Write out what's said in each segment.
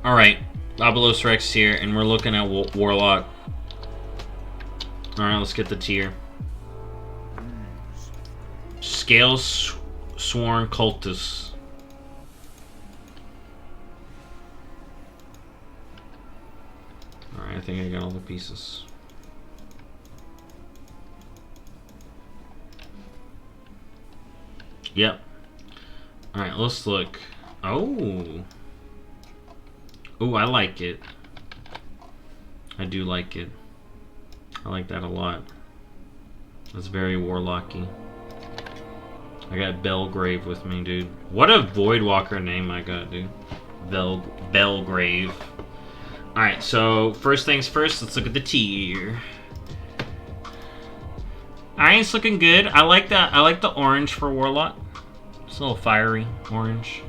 Alright, Obolus Rex here, and we're looking at Warlock. Alright, let's get the tier. Scales Sworn Cultist. Alright, I think I got all the pieces. Yep. Alright, let's look. Oh. Oh, I like it. I do like it. I like that a lot. That's very Warlocky. I got Belgrave with me, dude. What a Voidwalker name I got, dude. Belgrave. Alright, so first things first, let's look at the tier. Alright, it's looking good. I like that. I like the orange for Warlock. It's a little fiery orange.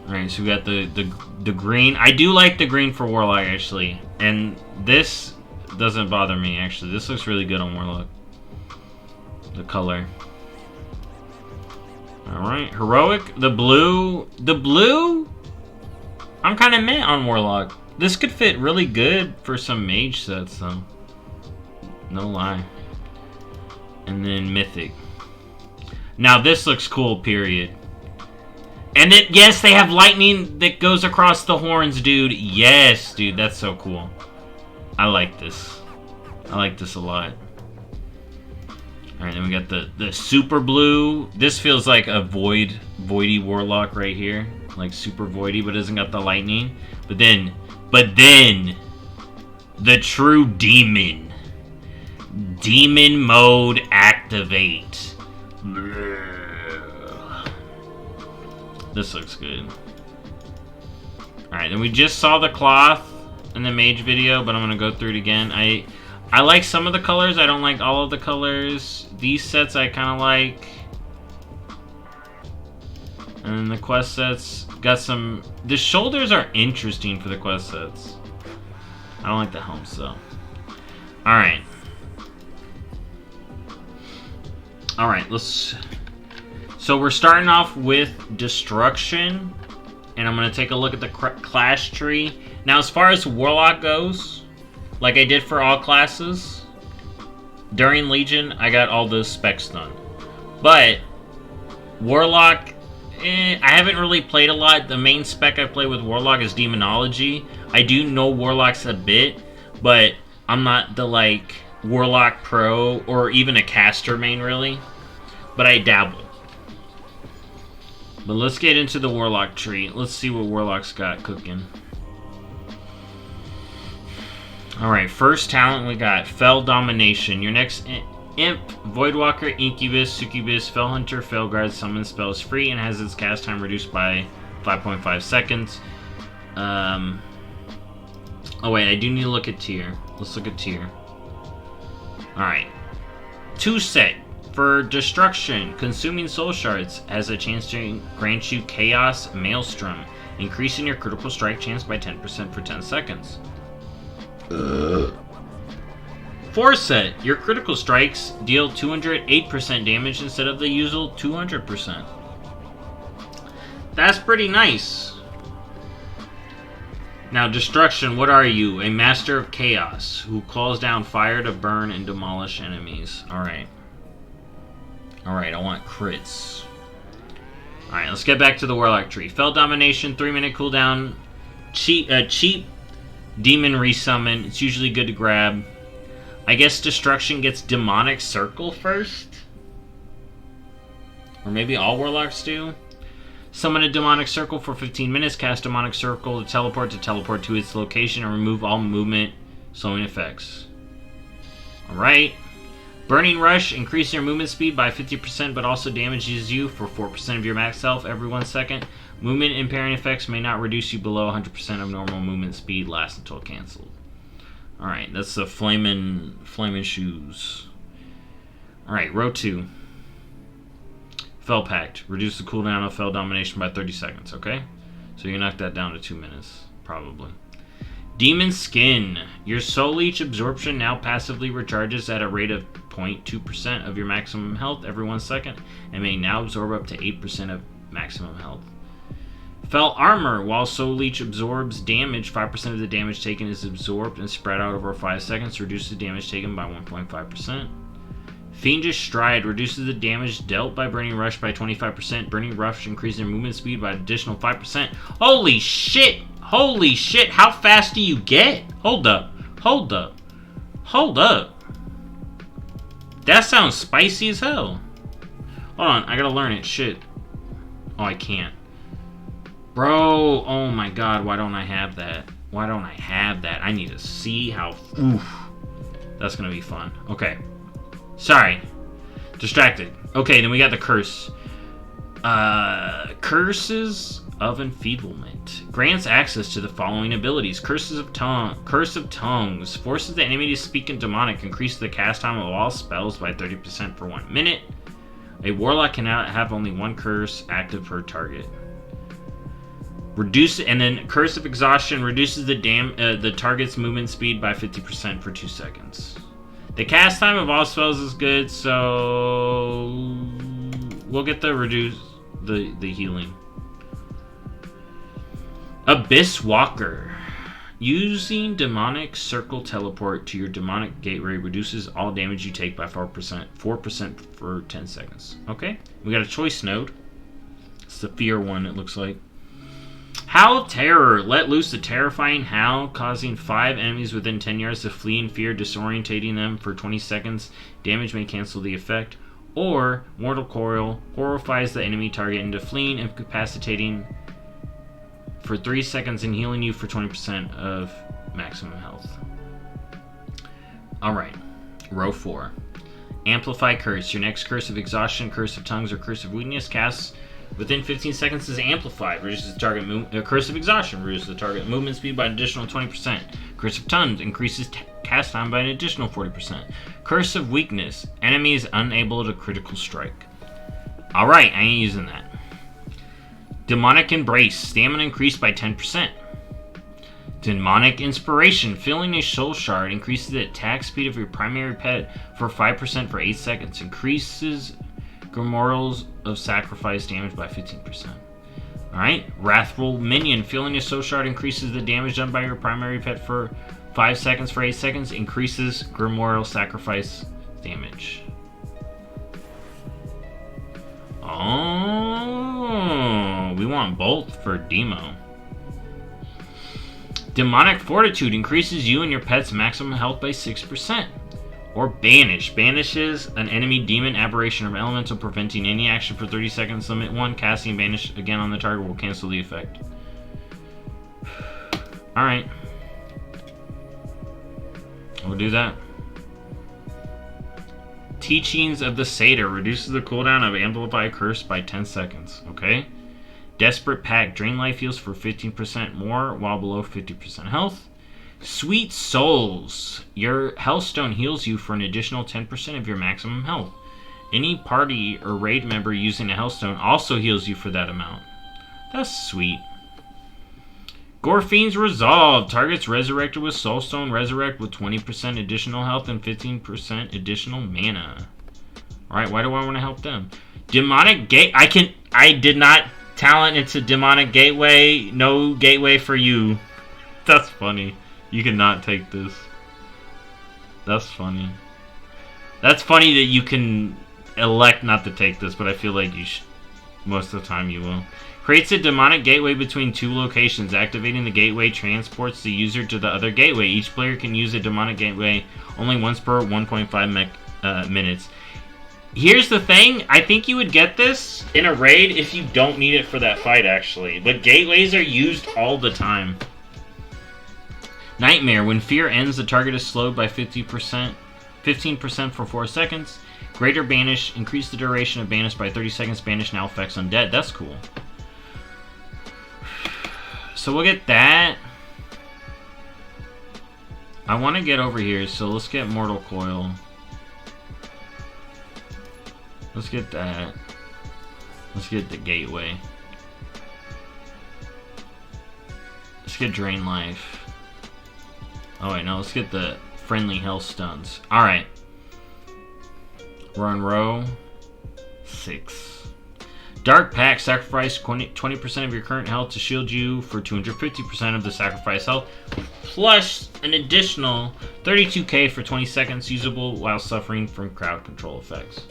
Alright, so we got the green. I do like the green for Warlock, actually. And this doesn't bother me, actually. This looks really good on Warlock. The color. Alright, Heroic. The blue. The blue? I'm kind of meh on Warlock. This could fit really good for some mage sets, though. No lie. And then Mythic. Now, this looks cool, period. And it, yes, they have lightning that goes across the horns, dude. Yes, dude, that's so cool. I like this. I like this a lot. Alright, then we got the super blue. This feels like a voidy Warlock right here. Like super voidy, but doesn't got the lightning. But then, the true demon. Demon mode activate. This looks good. Alright, then we just saw the cloth in the mage video, but I'm going to go through it again. I like some of the colors. I don't like all of the colors. These sets I kind of like. And then the quest sets got some... The shoulders are interesting for the quest sets. I don't like the helms, though. Alright. Alright, let's... So we're starting off with Destruction. And I'm going to take a look at the class tree. Now, as far as Warlock goes, like I did for all classes, during Legion, I got all those specs done. But Warlock, I haven't really played a lot. The main spec I play with Warlock is Demonology. I do know Warlocks a bit, but I'm not the, like, Warlock Pro or even a caster main, really. But I dabble. But let's get into the Warlock tree. Let's see what Warlock's got cooking. Alright, first talent we got Fell Domination. Your next Imp, Voidwalker, Incubus, Succubus, Fell Hunter, Felguard summon spells free and has its cast time reduced by 5.5 seconds. Oh wait, I do need to look at tier. Let's look at tier. Alright. 2 set. For Destruction, Consuming Soul Shards has a chance to grant you Chaos Maelstrom, increasing your critical strike chance by 10% for 10 seconds. 4 set, your critical strikes deal 208% damage instead of the usual 200%. That's pretty nice. Now, Destruction, what are you? A Master of Chaos, who calls down fire to burn and demolish enemies. Alright. Alright, I want crits. Alright, let's get back to the Warlock tree. Fell Domination, 3-minute cooldown. Cheap Demon Resummon. It's usually good to grab. I guess Destruction gets Demonic Circle first? Or maybe all Warlocks do? Summon a Demonic Circle for 15 minutes. Cast Demonic Circle to teleport to its location and remove all movement slowing effects. Alright. Burning Rush, increase your movement speed by 50%, but also damages you for 4% of your max health every 1 second. Movement impairing effects may not reduce you below 100% of normal movement speed, lasts until cancelled. Alright, that's the Flamin' Shoes. Alright, row 2. Fell Pact. Reduce the cooldown of Fell Domination by 30 seconds, okay? So you can knock that down to 2 minutes, probably. Demon Skin. Your Soul Leech absorption now passively recharges at a rate of 0.2% of your maximum health every 1 second, and may now absorb up to 8% of maximum health. Felt armor. While Soul Leech absorbs damage, 5% of the damage taken is absorbed and spread out over 5 seconds. Reduces damage taken by 1.5%. Fiendish Stride reduces the damage dealt by Burning Rush by 25%. Burning Rush increases their movement speed by an additional 5%. Holy shit! Holy shit! How fast do you get? Hold up. Hold up. Hold up. That sounds spicy as hell. Hold on, I gotta learn it. Shit. Oh, I can't. Bro, oh my god, why don't I have that? Why don't I have that? I need to see how... Oof. That's gonna be fun. Okay. Sorry. Distracted. Okay, then we got the curse. Curses of Enfeeblement. Grants access to the following abilities. Curse of Tongues. Forces the enemy to speak in Demonic. Increases the cast time of all spells by 30% for 1 minute. A Warlock can now have only one curse active per target. And then Curse of Exhaustion reduces the target's movement speed by 50% for 2 seconds. The cast time of all spells is good, so we'll get the healing. Abyss Walker. Using Demonic Circle Teleport to your Demonic Gateway reduces all damage you take by 4% for 10 seconds. Okay, we got a choice node. It's the fear one, it looks like. Howl Terror. Let loose the terrifying howl, causing 5 enemies within 10 yards to flee in fear, disorientating them for 20 seconds. Damage may cancel the effect. Or Mortal Coil horrifies the enemy target into fleeing, incapacitating for 3 seconds and healing you for 20% of maximum health. Alright, row 4. Amplify Curse. Your next Curse of Exhaustion, Curse of Tongues, or Curse of Weakness casts within 15 seconds is amplified. Reduces the target Curse of Exhaustion reduces the target movement speed by an additional 20%. Curse of Tongues increases cast time by an additional 40%. Curse of Weakness. Enemy is unable to critical strike. Alright, I ain't using that. Demonic Embrace. Stamina increased by 10%. Demonic Inspiration. Filling a soul shard increases the attack speed of your primary pet for 5% for 8 seconds. Increases Grimoires of Sacrifice damage by 15%. Alright. Wrathful Minion. Filling a soul shard increases the damage done by your primary pet for 5 seconds for 8 seconds. Increases Grimoire Sacrifice damage. Oh, we want both for demo. Demonic Fortitude increases you and your pet's maximum health by 6%. Or Banish. Banishes an enemy demon, aberration, or elemental, preventing any action for 30 seconds. Limit 1. Casting Banish again on the target will cancel the effect. Alright. We'll do that. Teachings of the Satyr reduces the cooldown of Amplify Curse by 10 seconds. Okay. Desperate Pact. Drain life heals for 15% more while below 50% health. Sweet Souls. Your Healthstone heals you for an additional 10% of your maximum health. Any party or raid member using a Healthstone also heals you for that amount. That's sweet. Gorfiend's Resolve. Targets resurrected with Soulstone resurrect with 20% additional health and 15% additional mana. Alright, why do I want to help them? Demonic Gate. I did not talent into Demonic Gateway. No gateway for you. That's funny. You cannot take this. That's funny. That's funny that you can elect not to take this, but I feel like you should. Most of the time you will. Creates a Demonic Gateway between 2 locations. Activating the gateway transports the user to the other gateway. Each player can use a Demonic Gateway only once per 1.5 minutes. Here's the thing. I think you would get this in a raid if you don't need it for that fight, actually. But gateways are used all the time. Nightmare. When fear ends, the target is slowed by 15% for 4 seconds. Greater Banish. Increase the duration of Banish by 30 seconds. Banish now affects undead. That's cool. So we'll get that. I want to get over here, so let's get Mortal Coil. Let's get that. Let's get the Gateway. Let's get Drain Life. Oh wait, no, let's get the Friendly Health Stuns. Alright. We're on row 6. Dark Pact, sacrifice 20% of your current health to shield you for 250% of the sacrifice health, plus an additional 32k for 20 seconds, usable while suffering from crowd control effects.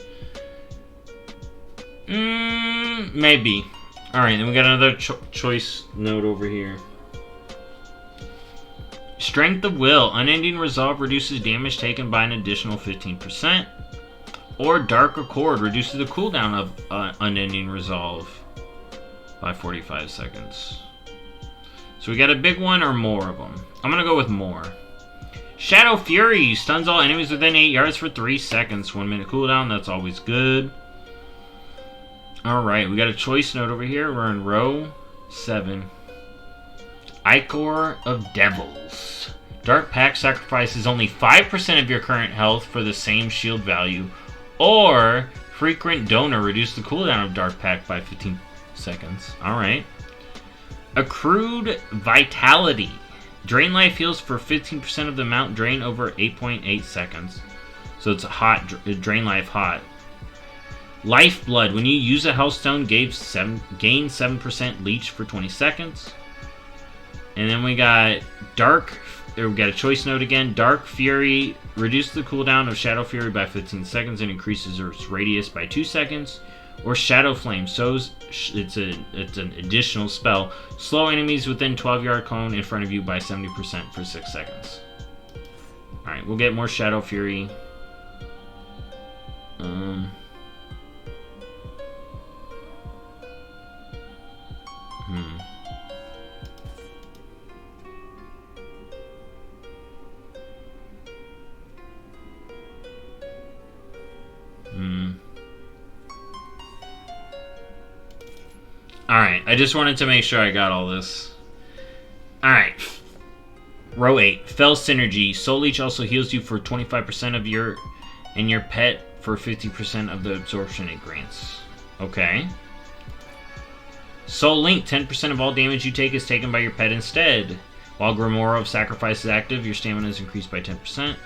Maybe. Alright, then we got another choice note over here. Strength of Will. Unending Resolve reduces damage taken by an additional 15%. Or Dark Accord reduces the cooldown of Unending Resolve by 45 seconds. So we got a big one or more of them. I'm going to go with more. Shadow Fury stuns all enemies within 8 yards for 3 seconds. 1 minute cooldown, that's always good. Alright, we got a choice note over here. We're in row 7. Ichor of Devils. Dark Pact sacrifices only 5% of your current health for the same shield value. Or Frequent Donor reduce the cooldown of Dark Pact by 15 seconds. Alright. Accrued Vitality. Drain life heals for 15% of the amount drained over 8.8 seconds. So it's hot. Drain life hot. Lifeblood. When you use a health stone, gain 7% leech for 20 seconds. And then we got we got a choice note again. Dark Fury. Reduce the cooldown of Shadow Fury by 15 seconds and increases its radius by 2 seconds. Or Shadow Flame. So it's an additional spell. Slow enemies within 12-yard cone in front of you by 70% for 6 seconds. Alright, we'll get more Shadow Fury. Alright, I just wanted to make sure I got all this. Alright. Row 8. Fell Synergy. Soul Leech also heals you for 25% of your pet for 50% of the absorption it grants. Okay. Soul Link. 10% of all damage you take is taken by your pet instead. While Grimoire of Sacrifice is active, your stamina is increased by 10%.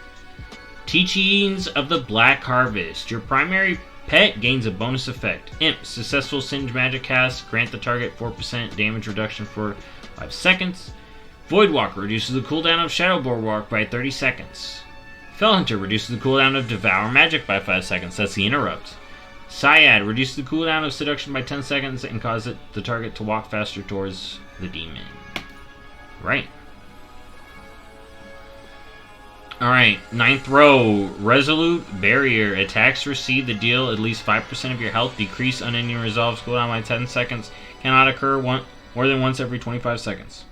Teachings of the Black Harvest. Your primary pet gains a bonus effect. Imp. Successful Singe Magic cast. Grant the target 4% damage reduction for 5 seconds. Voidwalker reduces the cooldown of Shadow Boardwalk by 30 seconds. Fellhunter reduces the cooldown of Devour Magic by 5 seconds. That's the interrupt. Syad reduces the cooldown of Seduction by 10 seconds and causes the target to walk faster towards the demon. Right. Alright, 9th row. Resolute Barrier. Attacks received that deal at least 5% of your health. Decrease Unending Resolve's cooldown by 10 seconds. Cannot occur more than once every 25 seconds.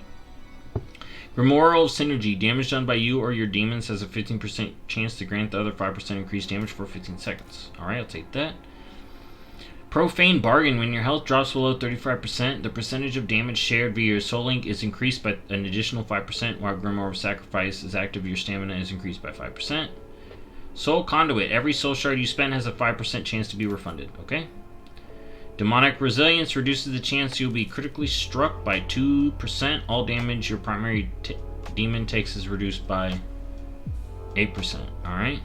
Grimoire of Synergy. Damage done by you or your demons has a 15% chance to grant the other 5% increased damage for 15 seconds. Alright, I'll take that. Profane Bargain. When your health drops below 35%, the percentage of damage shared via your Soul Link is increased by an additional 5%, while Grimoire of Sacrifice is active, your stamina is increased by 5%. Soul Conduit. Every soul shard you spend has a 5% chance to be refunded. Okay. Demonic Resilience reduces the chance you'll be critically struck by 2%. All damage your primary demon takes is reduced by 8%. Alright.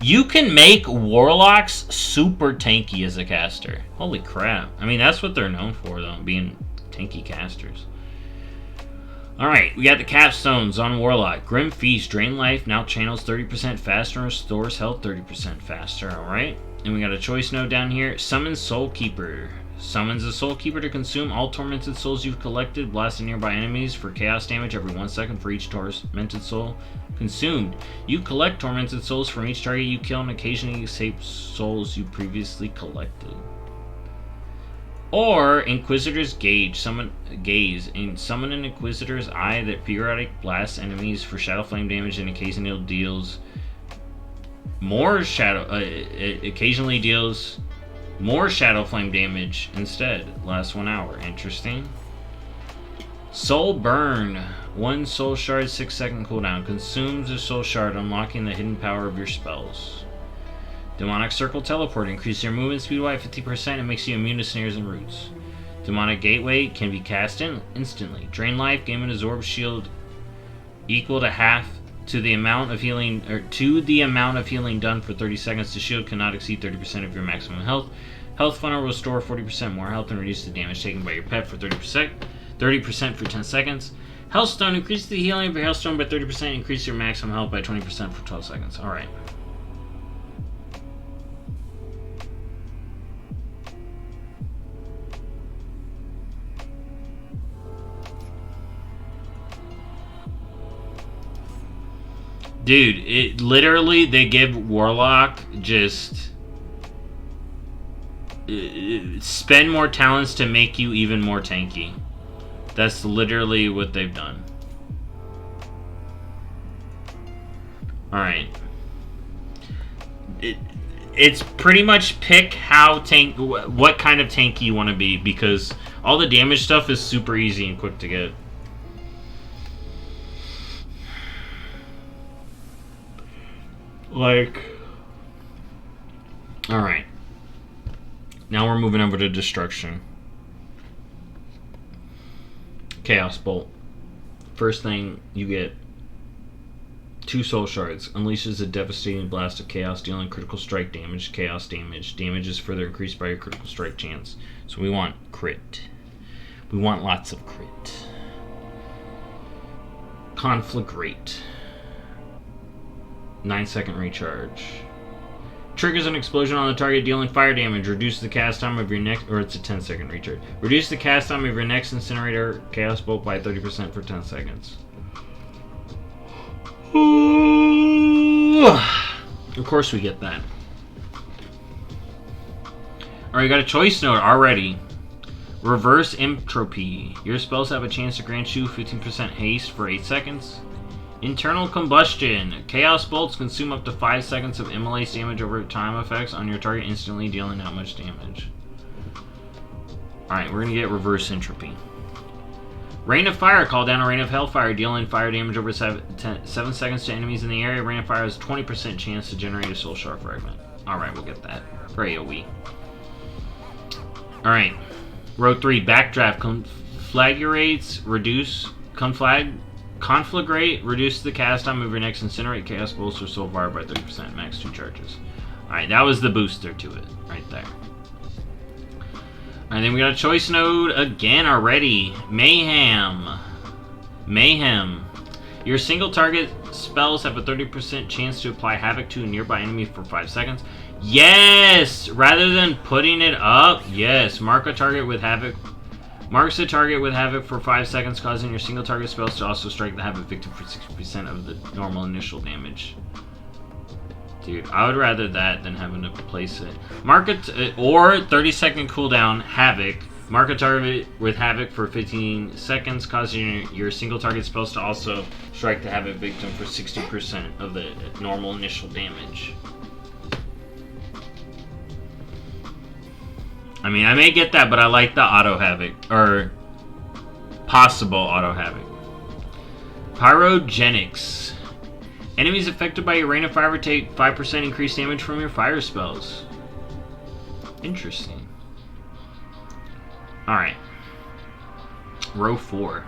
You can make Warlocks super tanky as a caster. Holy crap. I mean, that's what they're known for, though, being tanky casters. Alright, we got the capstones on Warlock. Grim Feast. Drain life now channels 30% faster and restores health 30% faster. Alright. And we got a choice note down here. Summon Soul Keeper. Summons a Soul Keeper to consume all tormented souls you've collected, blasting nearby enemies for chaos damage every 1 second for each tormented soul consumed. You collect tormented souls from each target you kill and occasionally escape souls you previously collected. Or Inquisitor's Gaze. Summon an Inquisitor's Eye that periodic blasts enemies for Shadow Flame damage and occasionally deals more occasionally deals more Shadow Flame damage instead. Lasts 1 hour. Interesting. Soul Burn. 1 soul shard, 6-second cooldown. Consumes a soul shard, unlocking the hidden power of your spells. Demonic Circle Teleport. Increases your movement speed by 50% and makes you immune to snares and roots. Demonic Gateway can be cast instantly. Drain life. Gain an absorb shield equal to half to the amount of healing done for 30 seconds. The shield cannot exceed 30% of your maximum health. Health Funnel will restore 40% more health and reduce the damage taken by your pet for 30%. 30% for 10 seconds. Healthstone, increase the healing of your Healthstone by 30%. Increase your maximum health by 20% for 12 seconds. Alright. Dude, it literally, they give Warlock just spend more talents to make you even more tanky. That's literally what they've done. Alright. It's pretty much pick what kind of tanky you want to be, because all the damage stuff is super easy and quick to get. Like, alright. Now we're moving over to Destruction. Chaos Bolt. First thing you get, 2 soul shards. Unleashes a devastating blast of chaos, dealing critical strike damage, chaos damage. Damage is further increased by your critical strike chance. So we want crit. We want lots of crit. Conflagrate. 9-second recharge. Triggers an explosion on the target, dealing fire damage. Reduce the cast time of your next... Or it's a 10-second recharge. Reduce the cast time of your next Incinerator Chaos Bolt by 30% for 10 seconds. Of course we get that. Alright, you got a choice note already. Reverse Entropy. Your spells have a chance to grant you 15% haste for 8 seconds. Internal Combustion. Chaos Bolts consume up to 5 seconds of immolace damage over time effects on your target, instantly dealing that much damage. Alright, we're going to get Reverse Entropy. Rain of Fire. Call down a Rain of Hellfire, dealing fire damage over 7 seconds to enemies in the area. Rain of Fire has a 20% chance to generate a Soul Shard fragment. Alright, we'll get that. For AoE. Alright. Row 3. Backdraft. Conflagrates. Reduce. Conflagrate, reduce the cast time of your next Incinerate Chaos Bolts or Soul Fire by 30%, max 2 charges. Alright, that was the booster to it, right there. Alright, then we got a choice node again already. Mayhem. Mayhem. Your single target spells have a 30% chance to apply havoc to a nearby enemy for 5 seconds. Yes! Rather than putting it up, yes. Mark a target with havoc. Marks the target with havoc for 5 seconds, causing your single target spells to also strike the havoc victim for 60% of the normal initial damage. Dude, I would rather that than having to place it. Mark it, or 30-second cooldown, havoc. Mark a target with havoc for 15 seconds, causing your single target spells to also strike the havoc victim for 60% of the normal initial damage. I mean, I may get that, but I like the auto havoc, or possible auto havoc. Pyrogenics. Enemies affected by your Rain of Fire take 5% increased damage from your fire spells. Interesting. Alright. Row 4.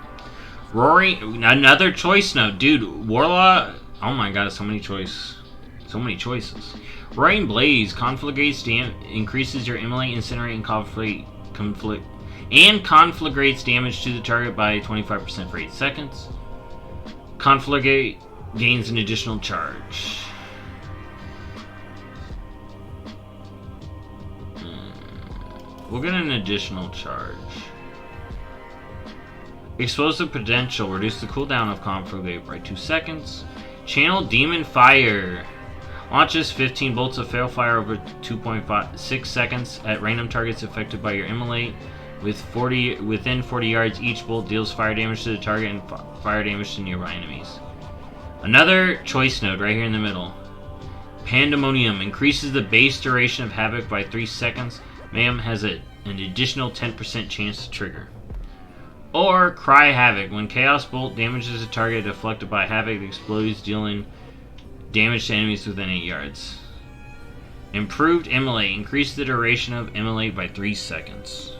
Roaring, another choice note. Dude, Warlock, oh my god, so many choices. Roaring Blaze conflagrates increases your immolate, incinerate, and conflagrates damage to the target by 25% for 8 seconds. Conflagrate gains an additional charge. We'll get an additional charge. Explosive Potential. Reduce the cooldown of Conflagrate by 2 seconds. Channel Demon Fire. Launches 15 bolts of fail fire over 2.6 seconds at random targets affected by your immolate. Within 40 yards, each bolt deals fire damage to the target and fire damage to nearby enemies. Another choice node right here in the middle. Pandemonium. Increases the base duration of havoc by 3 seconds. Mayhem has an additional 10% chance to trigger. Or Cry Havoc. When Chaos Bolt damages a target deflected by havoc, it explodes, dealing damage to enemies within 8 yards. Improved Immolate. Increase the duration of Immolate by 3 seconds.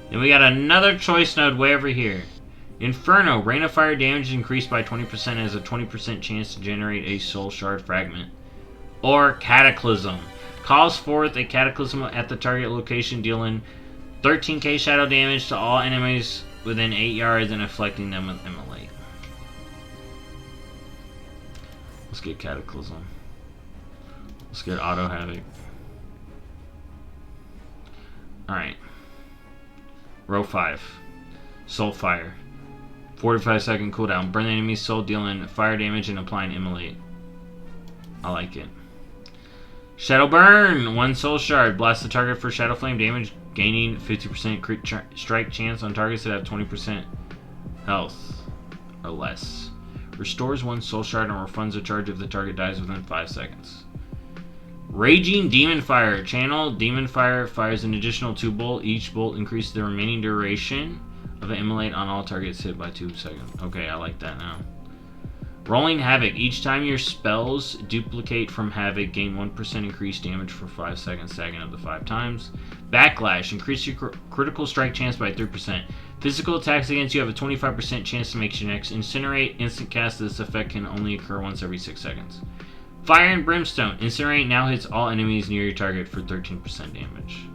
Then we got another choice node way over here. Inferno. Rain of Fire damage increased by 20%, has a 20% chance to generate a Soul Shard fragment. Or Cataclysm. Calls forth a cataclysm at the target location, dealing 13k shadow damage to all enemies within 8 yards and afflicting them with immolate. Let's get Cataclysm. Let's get Auto Havoc. Alright. Row 5. Soul Fire. 45-second cooldown. Burn the enemy's soul, dealing fire damage and applying immolate. I like it. Shadow Burn! 1 soul shard. Blast the target for Shadow Flame damage, gaining 50% crit strike chance on targets that have 20% health or less. Restores 1 soul shard and refunds a charge if the target dies within 5 seconds. Raging Demon Fire. Channel Demon Fire fires an additional 2 bolt. Each bolt increases the remaining duration of an immolate on all targets hit by 2 seconds. Okay, I like that now. Rolling Havoc. Each time your spells duplicate from Havoc, gain 1% increased damage for 5 seconds, stacking up to 5 times. Backlash. Increase your critical strike chance by 3%. Physical attacks against you have a 25% chance to make your next Incinerate. Instant cast. This effect can only occur once every 6 seconds. Fire and Brimstone. Incinerate now hits all enemies near your target for 13% damage.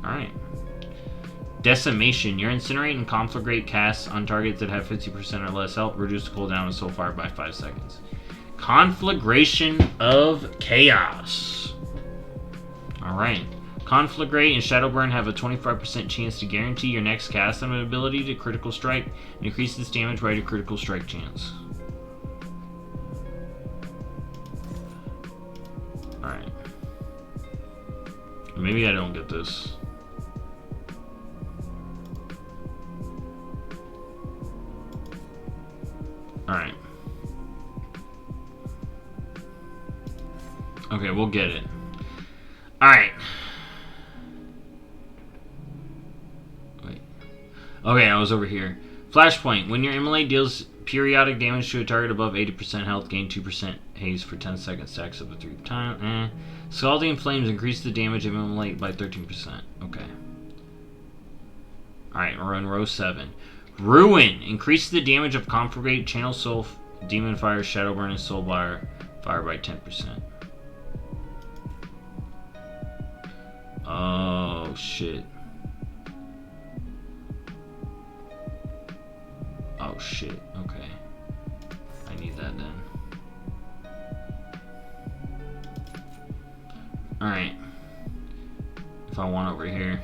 Alright. Decimation. Your Incinerate and Conflagrate casts on targets that have 50% or less health reduce the cooldown of Soul Fire by 5 seconds. Conflagration of Chaos. Alright. Conflagrate and Shadowburn have a 25% chance to guarantee your next cast on an ability to critical strike and increase its damage by your critical strike chance. Alright. Maybe I don't get this. Alright. Okay, we'll get it. Alright. Wait. Okay, I was over here. Flashpoint. When your immolate deals periodic damage to a target above 80% health, gain 2% haze for 10 seconds, stacks up to 3 times. Scalding Flames increase the damage of immolate by 13%. Okay. Alright, we're in row 7. Ruin. Increase the damage of Conflagrate, Channel Soul, Demon Fire, Shadowburn, and Soul Fire by 10%. Oh, shit. Oh, shit. Okay. I need that then. Alright. If I want over here.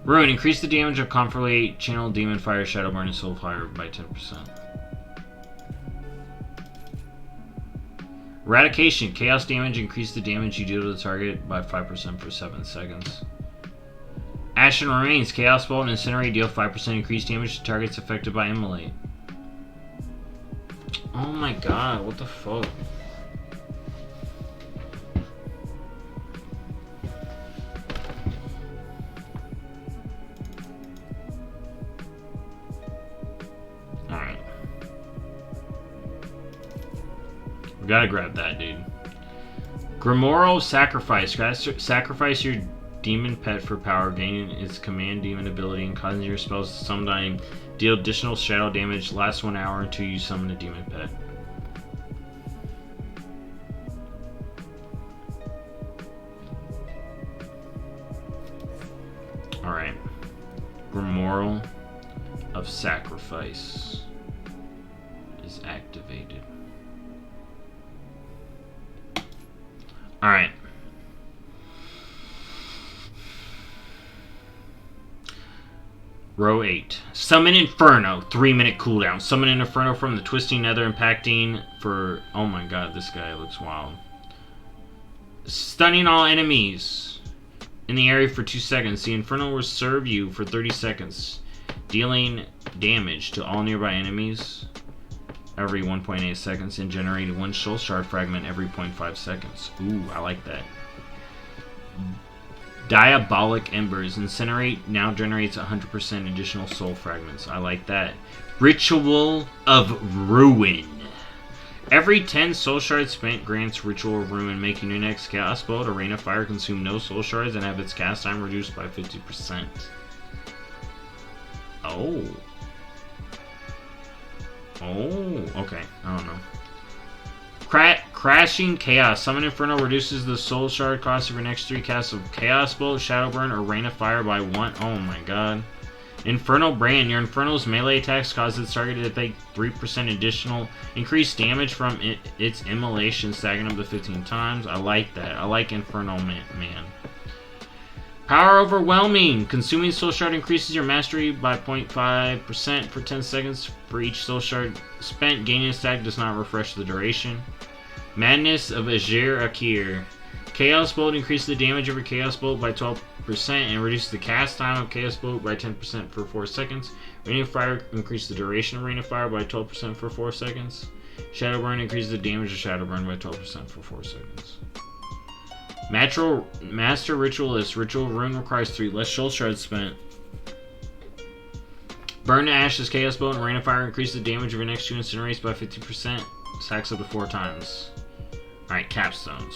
Ruin. Increase the damage of Conflagrate, Channel, Demon Fire, Shadowburn, and Soul Fire by 10%. Eradication. Chaos damage. Increase the damage you deal to the target by 5% for 7 seconds. Ashen Remains. Chaos Bolt and Incinerate deal 5% increased damage to targets affected by immolate. Oh my god, what the fuck? Alright. We gotta grab that, dude. Grimoire Sacrifice. Sacrifice your demon pet for power, gaining its command demon ability and causing your spells to sometime deal additional shadow damage. Lasts 1 hour until you summon a demon pet. Alright. Grimoire of Sacrifice is activated. Alright. Row 8. Summon Inferno. 3-minute cooldown. Summon an Inferno from the Twisting Nether, impacting for... Oh my god, this guy looks wild. Stunning all enemies in the area for 2 seconds. The Inferno will serve you for 30 seconds, dealing damage to all nearby enemies every 1.8 seconds and generating 1 soul shard fragment every 0.5 seconds. Ooh, I like that. Diabolic Embers. Incinerate now generates 100% additional soul fragments. I like that. Ritual of Ruin. Every 10 soul shards spent grants Ritual of Ruin, making your next chaos bolt or Rain of Fire consume no soul shards and have its cast time reduced by 50%. Oh. Oh, okay. I don't know. Crashing Chaos. Summon Inferno reduces the soul shard cost of your next 3 casts of Chaos Bolt, Shadow Burn, or Rain of Fire by 1. Oh my god. Infernal Brand. Your Infernal's melee attacks cause its target to take 3% additional increased damage from its immolation, stacking up to 15 times. I like that. I like Infernal Man. Power Overwhelming. Consuming Soul Shard increases your mastery by 0.5% for 10 seconds for each Soul Shard spent. Gaining a stack does not refresh the duration. Madness of Azir Akir. Chaos Bolt increases the damage of your Chaos Bolt by 12% and reduces the cast time of Chaos Bolt by 10% for 4 seconds. Rain of Fire increases the duration of Rain of Fire by 12% for 4 seconds. Shadow Burn increases the damage of Shadow Burn by 12% for 4 seconds. Master Ritualist. Ritual Rune requires 3 less Soul Shards spent. Burn to Ashes. Chaos Bolt and Rain of Fire increase the damage of your next 2 incinerates by 50%. Stacks up to 4 times. Alright, Capstones.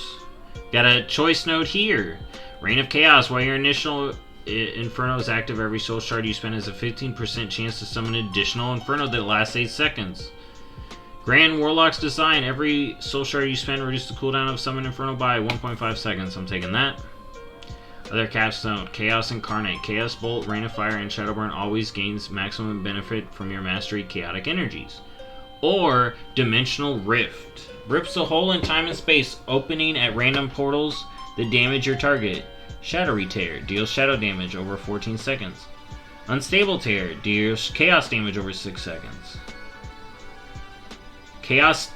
Got a choice note here. Reign of Chaos. While your initial Inferno is active, every Soul Shard you spend has a 15% chance to summon an additional Inferno that lasts 8 seconds. Grand Warlock's Design. Every Soul Shard you spend reduces the cooldown of Summon Inferno by 1.5 seconds. I'm taking that. Other Capstone. Chaos Incarnate. Chaos Bolt, Rain of Fire, and Shadow Burn always gains maximum benefit from your mastery Chaotic Energies. Or Dimensional Rift. Rips a hole in time and space, opening at random portals that damage your target. Shadowy Tear. Deals shadow damage over 14 seconds. Unstable Tear. Deals chaos damage over 6 seconds. Chaos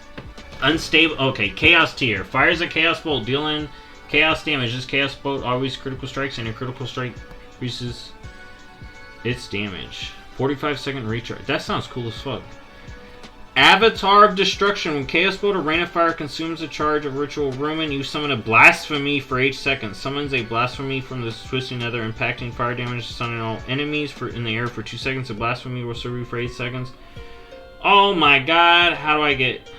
Tear. Fires a Chaos Bolt, dealing chaos damage. This Chaos Bolt always critical strikes, and your critical strike increases its damage. 45-second recharge. That sounds cool as fuck. Avatar of Destruction. When Chaos Bolt or Rain of Fire consumes a charge of Ritual Ruin, you summon a Blasphemy for 8 seconds. Summons a Blasphemy from the Twisting Nether, impacting fire damage to stun all enemies in the air for 2 seconds. A Blasphemy will serve you for 8 seconds. Oh my god, how do I get...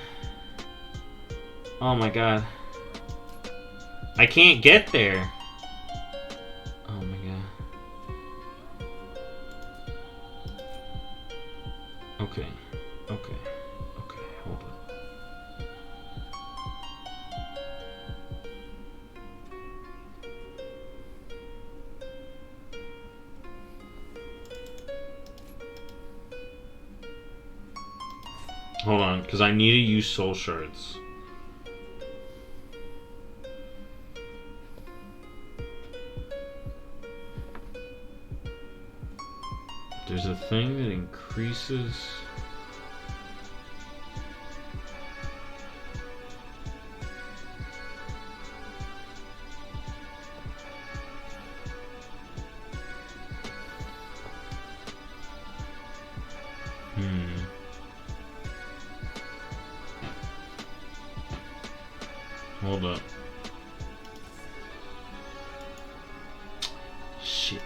Oh my god. I can't get there. Oh my god. Okay. Okay, hold on. Hold on, because I need to use Soul Shards. There's a thing that increases... Hold up. Shit.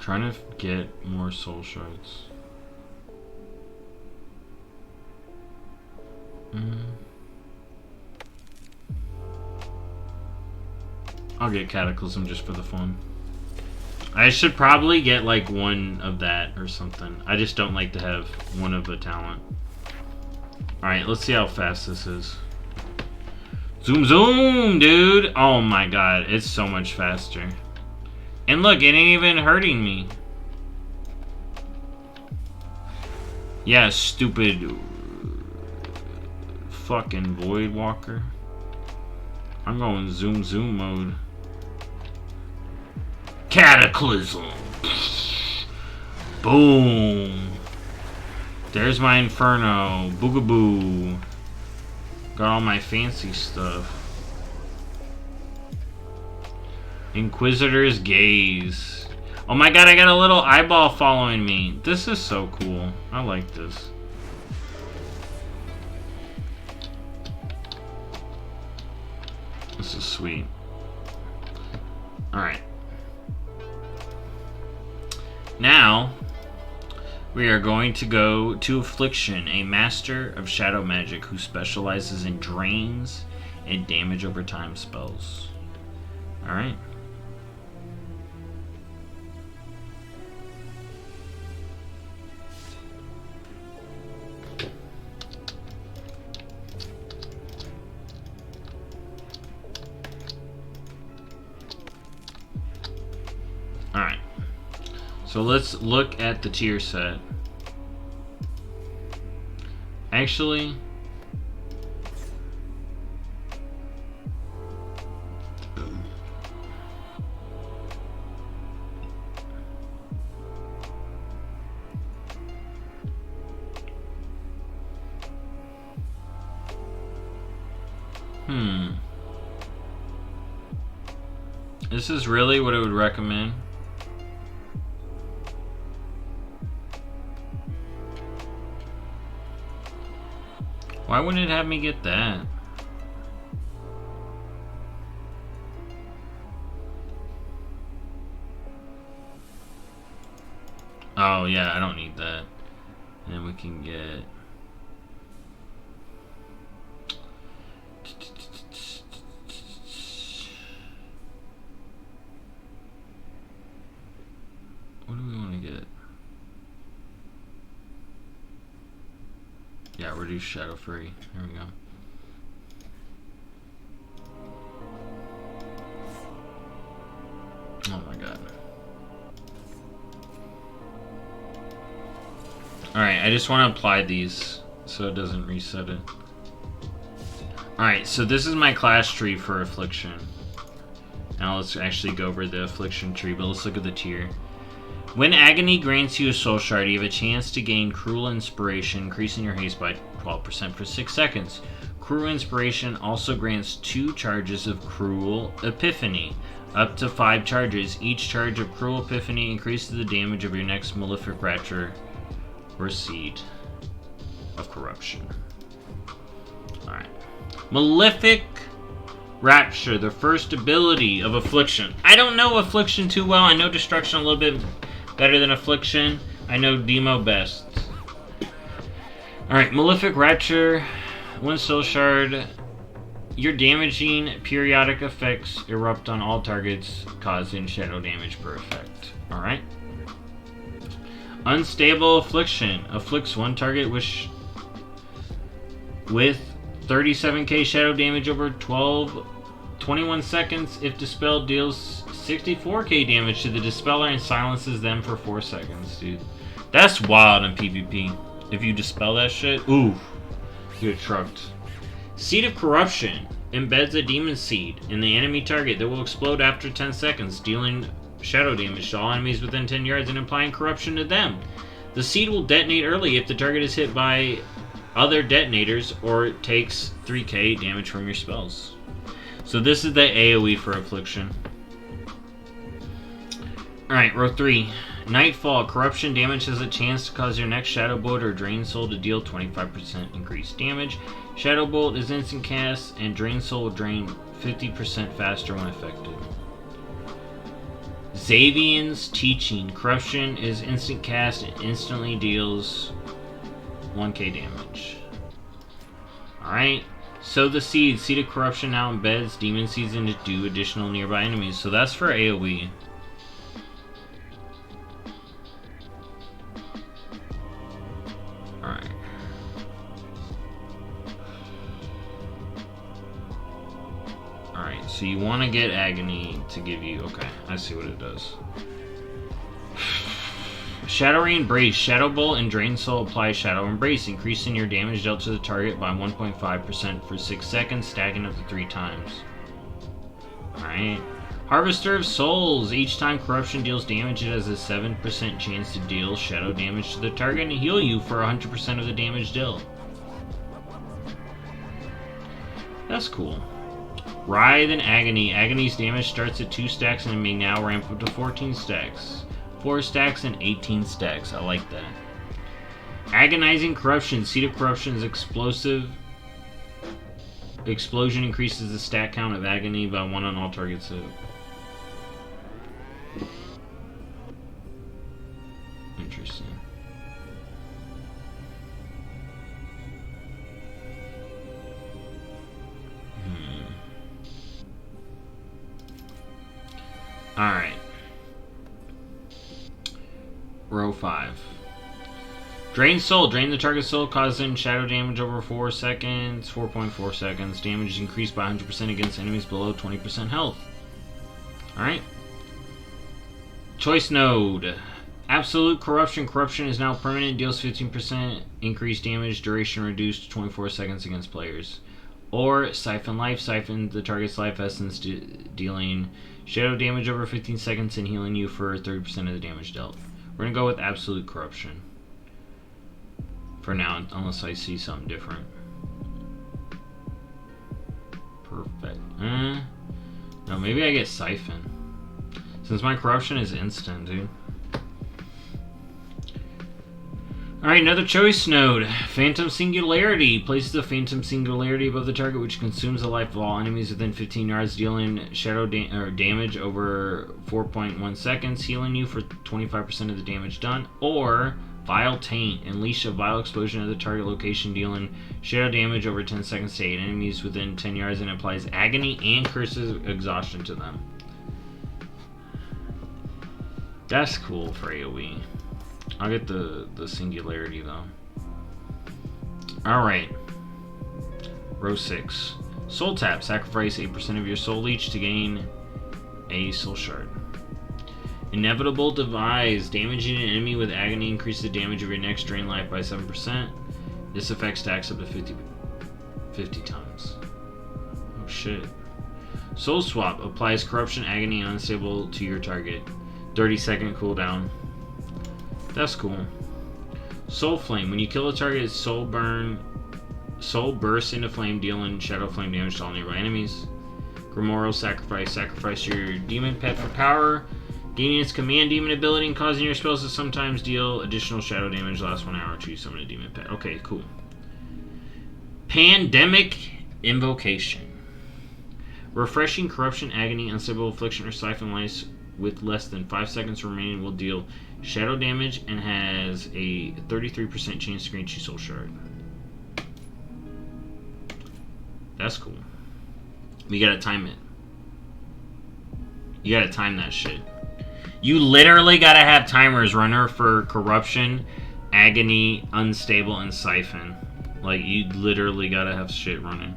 Trying to get more Soul Shards. I'll get Cataclysm just for the fun. I should probably get like one of that or something. I just don't like to have one of a talent. Alright, let's see how fast this is. Zoom zoom, dude! Oh my god, it's so much faster. And look, it ain't even hurting me. Yeah, stupid fucking Void Walker. I'm going zoom zoom mode. Cataclysm. Boom. There's my Inferno. Boogaboo. Got all my fancy stuff. Inquisitor's Gaze. Oh my god, I got a little eyeball following me. This is so cool. I like this. This is sweet. Alright. Now, we are going to go to Affliction, a master of shadow magic who specializes in drains and damage over time spells. Alright. Alright. So let's look at the tier set. Actually, this is really what I would recommend. Why wouldn't it have me get that? Oh yeah, I don't need that. And then we can get... What do we want to get? Yeah, reduce shadow free. There we go. Oh my god. Alright, I just want to apply these so it doesn't reset it. Alright, so this is my class tree for Affliction. Now let's actually go over the Affliction tree, but let's look at the tier. When Agony grants you a soul shard, you have a chance to gain Cruel Inspiration, increasing your haste by 12% for 6 seconds. Cruel Inspiration also grants 2 charges of Cruel Epiphany, up to 5 charges. Each charge of Cruel Epiphany increases the damage of your next Malefic Rapture or Seed of Corruption. Alright. Malefic Rapture, the first ability of Affliction. I don't know Affliction too well. I know Destruction a little bit better than Affliction. I know Demo best. Alright, Malefic Rapture. 1 soul shard. Your damaging periodic effects erupt on all targets, causing shadow damage per effect. Alright. Unstable Affliction. Afflicts 1 target with 37k shadow damage over 21 seconds. If dispelled, deals 64k damage to the dispeller and silences them for 4 seconds, dude. That's wild in PvP. If you dispel that shit, ooh, you get trucked. Seed of Corruption embeds a demon seed in the enemy target that will explode after 10 seconds, dealing shadow damage to all enemies within 10 yards and applying corruption to them. The seed will detonate early if the target is hit by other detonators or it takes 3k damage from your spells. So this is the AoE for Affliction. Alright, row 3. Nightfall. Corruption damage has a chance to cause your next Shadow Bolt or Drain Soul to deal 25% increased damage. Shadow Bolt is instant cast, and Drain Soul will drain 50% faster when affected. Xavian's Teaching. Corruption is instant cast and instantly deals 1k damage. Alright. Sow the Seed. Seed of Corruption now embeds demon seeds into additional nearby enemies. So that's for AoE. Alright. Alright, so you want to get Agony to give you... Okay, I see what it does. Shadowy Embrace. Shadow Bolt and Drain Soul apply Shadow Embrace, increasing your damage dealt to the target by 1.5% for 6 seconds, stacking up to 3 times. Alright. Harvester of Souls. Each time Corruption deals damage, it has a 7% chance to deal shadow damage to the target and heal you for 100% of the damage dealt. That's cool. Writhe and Agony. Agony's damage starts at 2 stacks and may now ramp up to 14 stacks. 4 stacks and 18 stacks. I like that. Agonizing Corruption. Seed of Corruption's explosive explosion increases the stat count of Agony by 1 on all targets. Interesting. Alright. Row 5. Drain Soul. Drain the target's soul, causing shadow damage over 4 seconds. 4.4 seconds. Damage is increased by 100% against enemies below 20% health. Alright. Choice Node. Absolute Corruption. Corruption is now permanent. Deals 15% increased damage. Duration reduced to 24 seconds against players. Or Siphon Life. Siphon the target's life essence, dealing shadow damage over 15 seconds and healing you for 30% of the damage dealt. We're going to go with Absolute Corruption for now, unless I see something different. Perfect. No, maybe I get Siphon, since my Corruption is instant, dude. Alright, another choice node. Phantom Singularity. Places a Phantom Singularity above the target, which consumes the life of all enemies within 15 yards, dealing shadow damage over 4.1 seconds, healing you for 25% of the damage done. Or Vile Taint. Unleash a vile explosion at the target location, dealing shadow damage over 10 seconds to 8 enemies within 10 yards, and applies agony and curses exhaustion to them. That's cool for AoE. I'll get the Singularity though. Alright. Row 6. Soul Tap. Sacrifice 8% of your soul each to gain a soul shard. Inevitable Devise. Damaging an enemy with agony increases the damage of your next drain life by 7%. This effect stacks up to 50 times. Oh shit. Soul Swap. Applies corruption, agony, and unstable to your target. 30-second cooldown. That's cool. Soul Flame. When you kill a target, soul bursts into flame, dealing shadow flame damage to all nearby enemies. Grimoire Sacrifice. Sacrifice your demon pet for power, gaining its command demon ability and causing your spells to sometimes deal additional shadow damage. Last 1 hour to summon a demon pet. Okay, cool. Pandemic Invocation. Refreshing Corruption, Agony, Unstable Affliction, or Siphon Life with less than 5 seconds remaining will deal shadow damage and has a 33% chance to grant you soul shard. That's cool. You gotta time it. You gotta time that shit. You literally gotta have timers runner for Corruption, Agony, Unstable, and Siphon. Like, you literally gotta have shit running.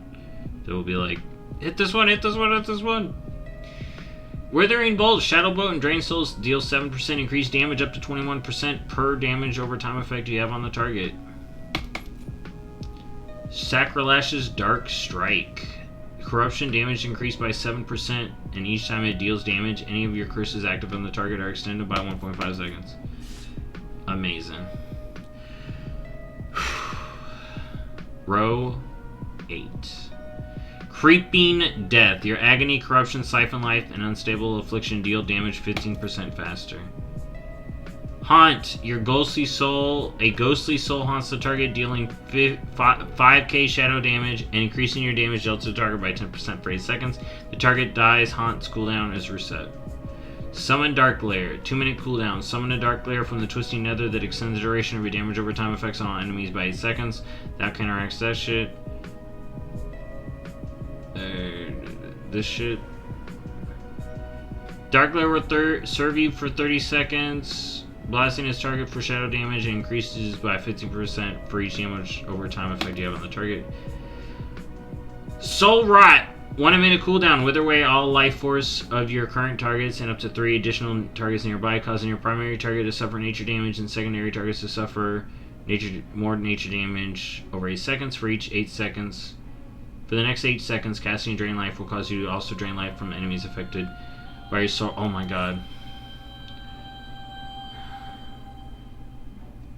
That will be like, hit this one, hit this one, hit this one. Withering Bolt. Shadow Bolt and Drain Souls deal 7% increased damage up to 21% per damage over time effect you have on the target. Sacrilash's Dark Strike. Corruption damage increased by 7%, and each time it deals damage, any of your curses active on the target are extended by 1.5 seconds. Amazing. Row 8. Creeping Death. Your Agony, Corruption, Siphon Life, and Unstable Affliction deal damage 15% faster. Haunt. Your Ghostly Soul. A Ghostly Soul haunts the target, dealing 5k shadow damage and increasing your damage dealt to the target by 10% for 8 seconds. The target dies. Haunt's cooldown is reset. Summon Dark Glare. 2-minute cooldown. Summon a Dark Glare from the Twisting Nether that extends the duration of your damage over time effects on all enemies by 8 seconds. That counteracts that shit. This shit. Dark Glare will serve you for 30 seconds, blasting its target for shadow damage, and increases by 15% for each damage over time effect you have on the target. Soul Rot. 1 minute cooldown. Wither away all life force of your current targets and up to 3 additional targets nearby, causing your primary target to suffer nature damage and secondary targets to suffer more nature damage over 8 seconds for each 8 seconds. For the next 8 seconds, casting Drain Life will cause you to also drain life from enemies affected by your soul. Oh my god.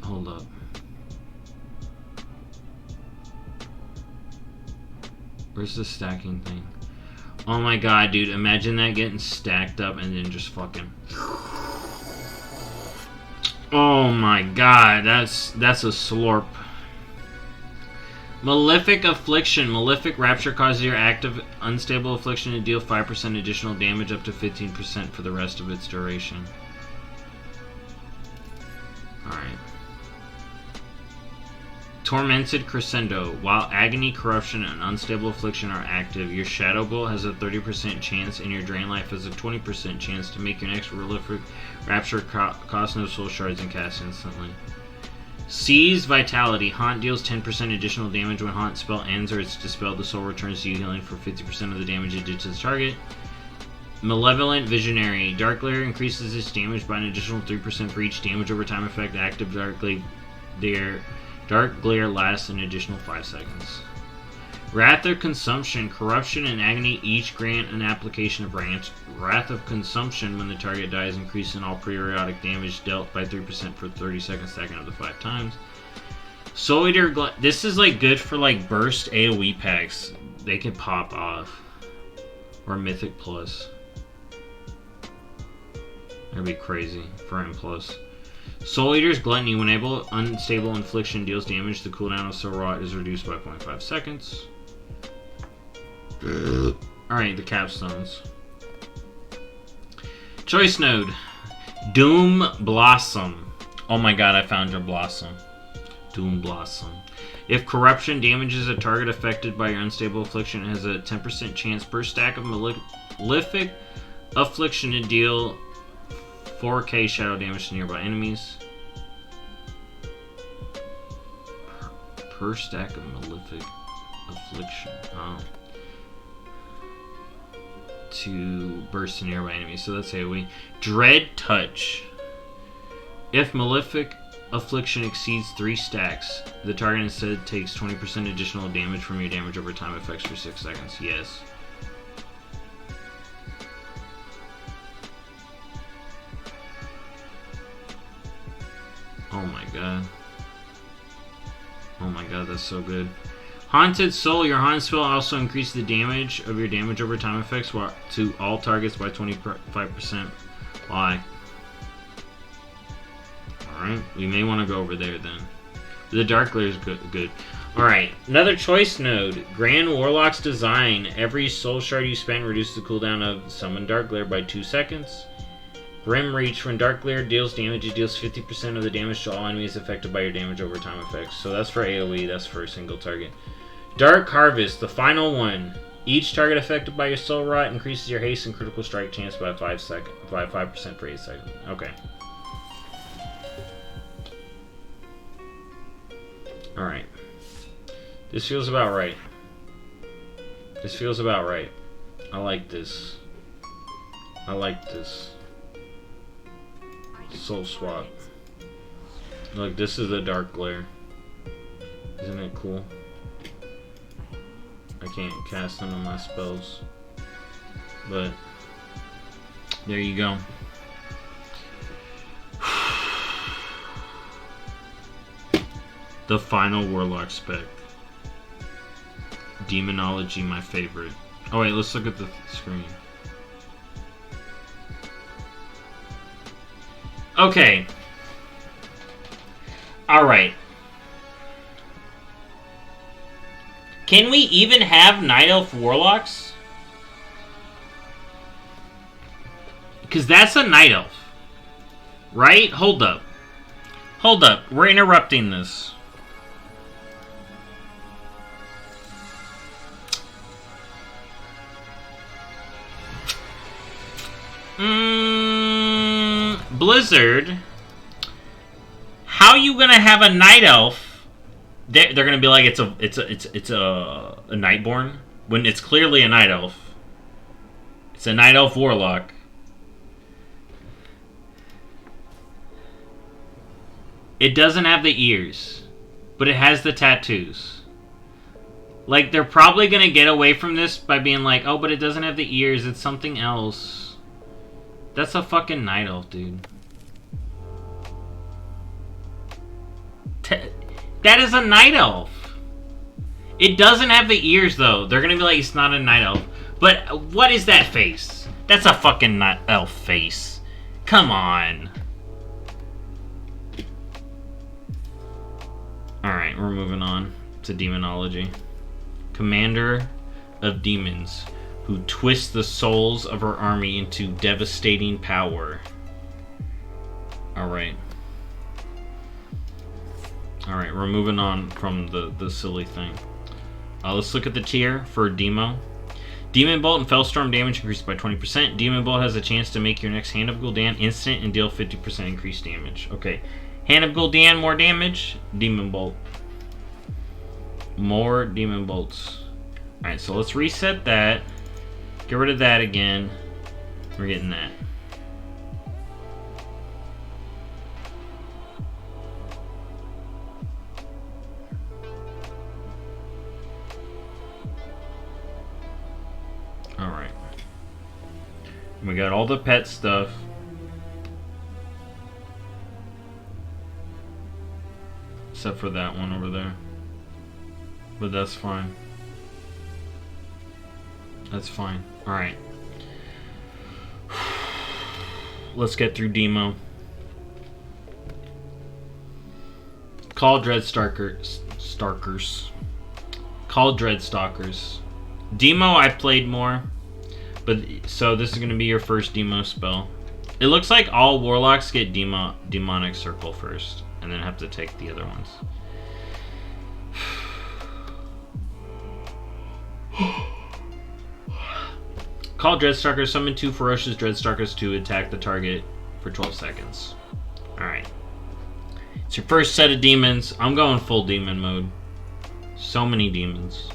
Hold up. Where's the stacking thing? Oh my god, dude. Imagine that getting stacked up and then just fucking... Oh my god, that's a slurp. Malefic Affliction. Malefic Rapture causes your active unstable affliction to deal 5% additional damage up to 15% for the rest of its duration. Alright. Tormented Crescendo. While Agony, Corruption, and Unstable Affliction are active, your Shadow Bolt has a 30% chance and your Drain Life has a 20% chance to make your next Malefic Rapture cost no soul shards and cast instantly. Seize Vitality. Haunt deals 10% additional damage when Haunt spell ends or it's dispelled. The soul returns to you, healing for 50% of the damage it did to the target. Malevolent Visionary. Dark Glare increases its damage by an additional 3% for each damage over time effect. Active Dark Glare lasts an additional 5 seconds. Wrath of Consumption. Corruption and Agony each grant an application of Wrath of Consumption when the target dies, increasing all periodic damage dealt by 3% for 30 seconds, stacking up to 5 times. Soul Eater. This is like good for like burst AoE packs. They can pop off. Or Mythic Plus. That'd be crazy for M+. Soul Eater's Gluttony. When unstable infliction deals damage, the cooldown of Soul Rot is reduced by 0.5 seconds. Alright, the capstones. Choice Node. Doom Blossom. Oh my god, I found your Blossom. Doom Blossom. If Corruption damages a target affected by your unstable affliction, it has a 10% chance per stack of Malefic Affliction to deal 4k shadow damage to nearby enemies. Per stack of Malefic Affliction. Oh. To burst to nearby enemies. So that's AoE. Dread Touch. If Malefic Affliction exceeds 3 stacks, the target instead takes 20% additional damage from your damage over time effects for 6 seconds. Yes. Oh my god. Oh my god, that's so good. Haunted Soul. Your Haunted Spell also increases the damage of your damage over time effects to all targets by 25%. Why? Alright, we may want to go over there then. The Dark Glare is good. Alright, another choice node. Grand Warlock's Design. Every soul shard you spend reduces the cooldown of Summon Dark Glare by 2 seconds. Grim Reach. When Dark Glare deals damage, it deals 50% of the damage to all enemies affected by your damage over time effects. So that's for AoE, that's for a single target. Dark Harvest, the final one. Each target affected by your Soul Rot increases your haste and critical strike chance by 5% for 8 seconds. Okay. Alright. This feels about right. This feels about right. I like this. I like this. Soul Swap. Look, this is the Dark Glare. Isn't it cool? I can't cast none of my spells. But there you go. The final Warlock spec. Demonology, my favorite. Oh wait, let's look at the screen. Okay. Alright. Can we even have Night Elf Warlocks? Because that's a Night Elf. Right? Hold up. Hold up. We're interrupting this. Blizzard, how you gonna have a Night Elf? They're gonna be like it's a Nightborn when it's clearly a Night Elf. It's a Night Elf Warlock. It doesn't have the ears, but it has the tattoos. Like, they're probably gonna get away from this by being like, oh, but it doesn't have the ears, it's something else. That's a fucking Night Elf, dude. That is a Night Elf. It doesn't have the ears, though. They're gonna be like, it's not a Night Elf. But what is that face? That's a fucking not elf face. Come on. Alright, we're moving on to demonology. Commander of demons, who twists the souls of her army into devastating power. Alright. Alright, we're moving on from the silly thing. Let's look at the tier for Demo. Demon Bolt and Fellstorm damage increased by 20%. Demon Bolt has a chance to make your next Hand of Gul'dan instant and deal 50% increased damage. Okay. Hand of Gul'dan, more damage. Demon Bolt. More Demon Bolts. Alright, so let's reset that. Get rid of that again. We're getting that. Alright. We got all the pet stuff. Except for that one over there. But that's fine. That's fine. Alright. Let's get through Demo. Call Dreadstalkers. Call Dreadstalkers. Demo I played more. But so this is gonna be your first Demo spell. It looks like all Warlocks get Demonic Circle first, and then have to take the other ones. Call Dreadstalkers, summon 2 ferocious Dreadstalkers to attack the target for 12 seconds. Alright. It's your first set of demons. I'm going full demon mode. So many demons.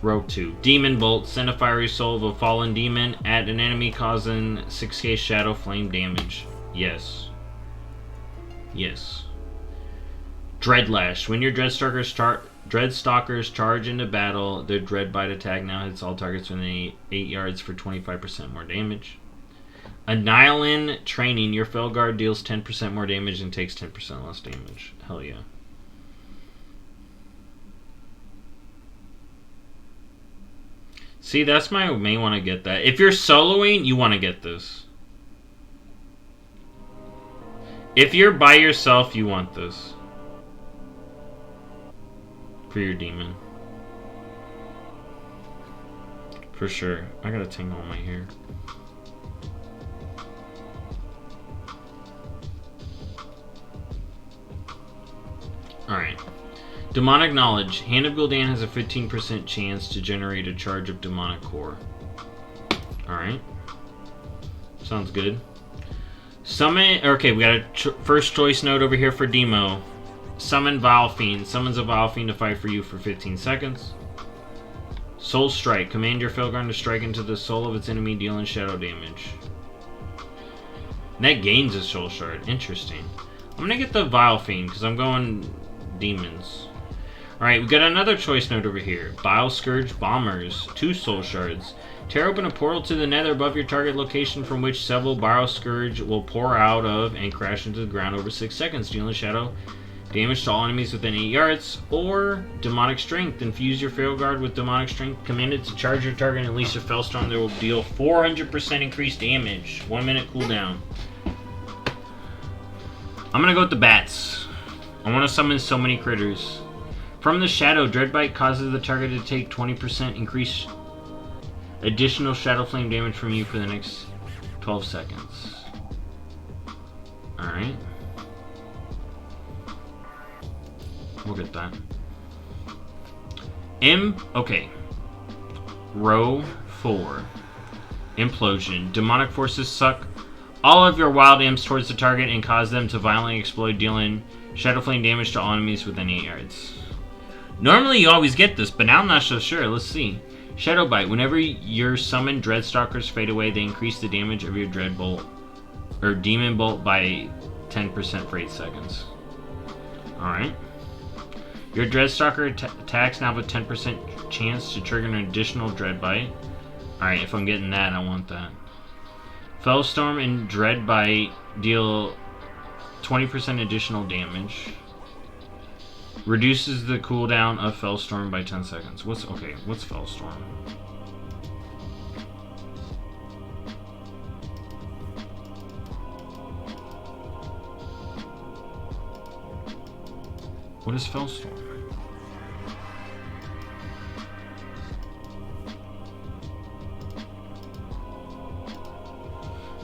Row 2. Demon Bolt. Send a fiery soul of a fallen demon at an enemy causing 6k shadow flame damage. Yes. Yes. Dreadlash. When your Dreadstalkers charge into battle, their Dreadbite attack now hits all targets within 8 yards for 25% more damage. Annihilin Training. Your Felguard deals 10% more damage and takes 10% less damage. Hell yeah. See, that's why I may want to get that. If you're soloing, you want to get this. If you're by yourself, you want this. For your demon. For sure. I gotta tangle my hair. Alright. Demonic Knowledge. Hand of Gul'dan has a 15% chance to generate a charge of demonic core. Alright. Sounds good. Summon... Okay, we got a first choice node over here for Demo. Summon Vile Fiend. Summons a Vile Fiend to fight for you for 15 seconds. Soul Strike. Command your Felguard to strike into the soul of its enemy, dealing shadow damage. And that gains a Soul Shard. Interesting. I'm gonna get the Vile Fiend, because I'm going demons. Alright, we got another choice node over here. Bile Scourge Bombers. 2 Soul Shards. Tear open a portal to the nether above your target location from which several Bile Scourge will pour out of and crash into the ground over 6 seconds, dealing shadow damage to all enemies within 8 yards. Or Demonic Strength. Infuse your Felguard with Demonic Strength. Command it to charge your target and unleash a Fellstorm that will deal 400% increased damage. 1 minute cooldown. I'm gonna go with the bats. I want to summon so many critters. From the shadow, Dreadbite causes the target to take 20% increased additional shadow flame damage from you for the next 12 seconds. Alright. We'll get that. Okay. Row 4. Implosion. Demonic forces suck all of your wild imps towards the target and cause them to violently explode, dealing shadow flame damage to all enemies within 8 yards. Normally you always get this, but now I'm not so sure. Let's see. Shadow Bite. Whenever your summoned Dreadstalkers fade away, they increase the damage of your Dreadbolt or Demon Bolt by 10% for 8 seconds. Alright. Your Dreadstalker attacks now have a 10% chance to trigger an additional Dreadbite. Alright, if I'm getting that, I want that. Fellstorm and Dreadbite deal 20% additional damage. Reduces the cooldown of Fellstorm by 10 seconds. What's Fellstorm? What is Fellstorm?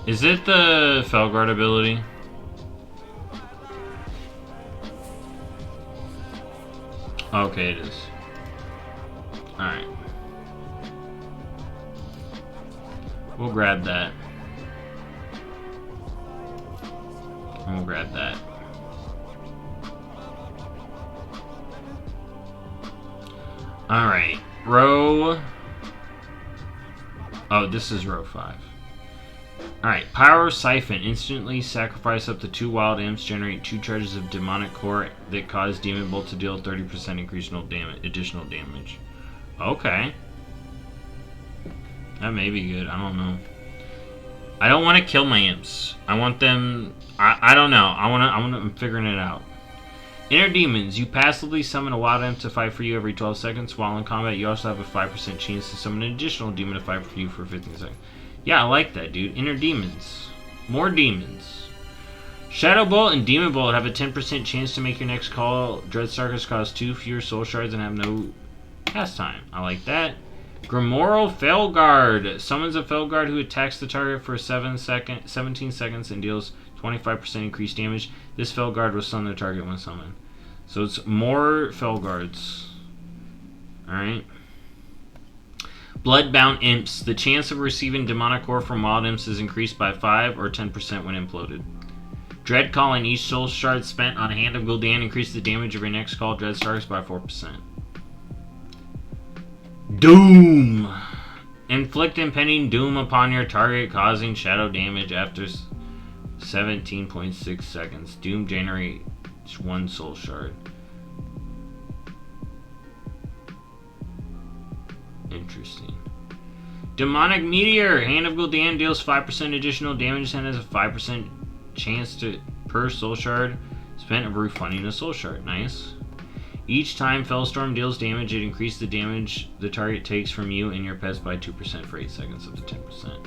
Is it the Felguard ability? Okay, it is. Alright. We'll grab that. And we'll grab that. Alright. Row... Oh, this is row 5. Alright, Pyro Siphon. Instantly sacrifice up to 2 wild imps, generate 2 charges of demonic core that cause Demon Bolt to deal 30% additional damage. Okay. That may be good, I don't know. I don't want to kill my imps. I want them... I don't know. I'm figuring it out. Inner Demons. You passively summon a wild imp to fight for you every 12 seconds. While in combat, you also have a 5% chance to summon an additional demon to fight for you for 15 seconds. Yeah, I like that, dude. Inner Demons. More demons. Shadow Bolt and Demon Bolt have a 10% chance to make your next call. Dreadstalkers cause 2 fewer soul shards and have no cast time. I like that. Grimoral Felguard. Summons a Felguard who attacks the target for 17 seconds and deals 25% increased damage. This Felguard will stun the target when summoned. So it's more Felguards. Alright. Bloodbound Imps. The chance of receiving demonic core from wild imps is increased by 5 or 10% when imploded. Dread Calling. Each soul shard spent on Hand of Gul'dan increases the damage of your next call Dreadstalkers by 4%. Doom. Inflict impending doom upon your target, causing shadow damage after 17.6 seconds. Doom generates 1 soul shard. Interesting. Demonic Meteor. Hand of Gul'dan deals 5% additional damage and has a 5% chance to per soul shard spent of refunding a soul shard. Nice. Each time Fellstorm deals damage, it increases the damage the target takes from you and your pets by 2% for 8 seconds, up to 10%.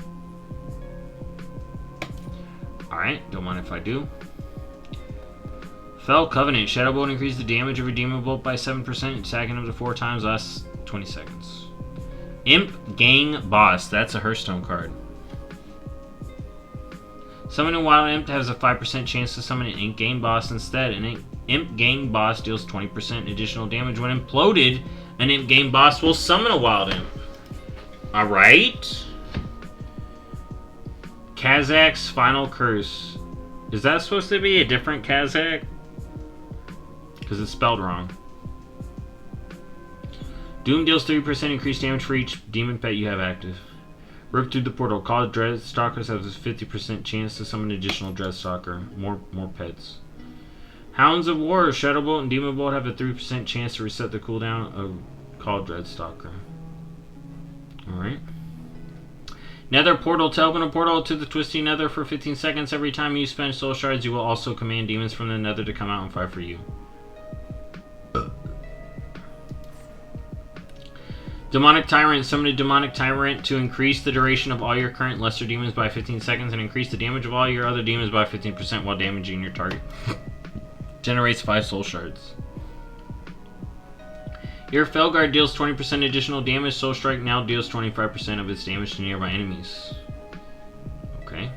Alright, don't mind if I do. Fell Covenant. Shadow Bolt increases the damage of a Demon Bolt by 7%, attacking up to 4 times, lasts 20 seconds. Imp Gang Boss. That's a Hearthstone card. Summoning Wild Imp has a 5% chance to summon an Imp Gang Boss instead. An Imp Gang Boss deals 20% additional damage. When imploded, an Imp Gang Boss will summon a Wild Imp. Alright. Kazak's Final Curse. Is that supposed to be a different Kazak? Because it's spelled wrong. Doom deals 3% increased damage for each demon pet you have active. Rip through the portal. Call Dreadstalkers has a 50% chance to summon an additional Dreadstalker. More pets. Hounds of War. Shadow Bolt and Demon Bolt have a 3% chance to reset the cooldown of Call Dreadstalker. Alright. Nether Portal. To open a portal to the Twisty Nether for 15 seconds. Every time you spend soul shards, you will also command demons from the Nether to come out and fight for you. Demonic Tyrant. Summon a Demonic Tyrant to increase the duration of all your current lesser demons by 15 seconds and increase the damage of all your other demons by 15% while damaging your target. Generates 5 soul shards. Your Felguard deals 20% additional damage. Soul Strike now deals 25% of its damage to nearby enemies. Okay.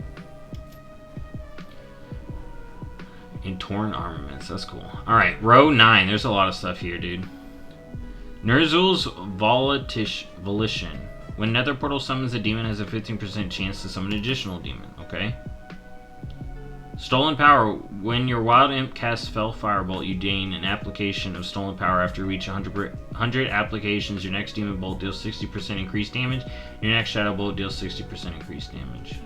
And Torn Armaments. That's cool. Alright, row 9. There's a lot of stuff here, dude. Ner'zhul's Volition. When Nether Portal summons a demon, has a 15% chance to summon an additional demon. Okay. Stolen Power. When your Wild Imp casts Fell Firebolt, you gain an application of Stolen Power. After you reach 100 applications, your next Demon Bolt deals 60% increased damage. Your next Shadow Bolt deals 60% increased damage.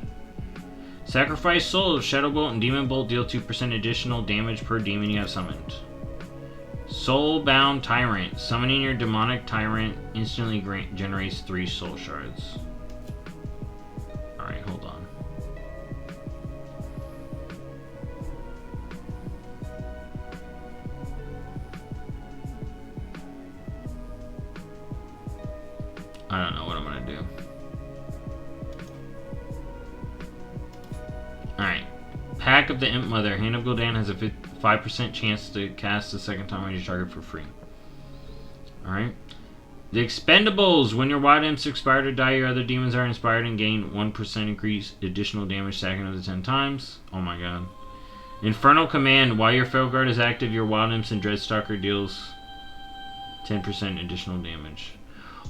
Sacrifice Souls. Shadow Bolt and Demon Bolt deal 2% additional damage per demon you have summoned. Soulbound Tyrant. Summoning your Demonic Tyrant instantly generates 3 soul shards. Alright, hold on. I don't know what I'm gonna do. Alright. Pack of the Imp Mother. Hand of Gul'dan has a 5% chance to cast the second time on your target for free. Alright. The Expendables. When your wild imps expire or die, your other demons are inspired and gain 1% increase additional damage stacking of the 10 times. Oh my god. Infernal Command. While your Felguard is active, your wild imps and Dreadstalker deals 10% additional damage.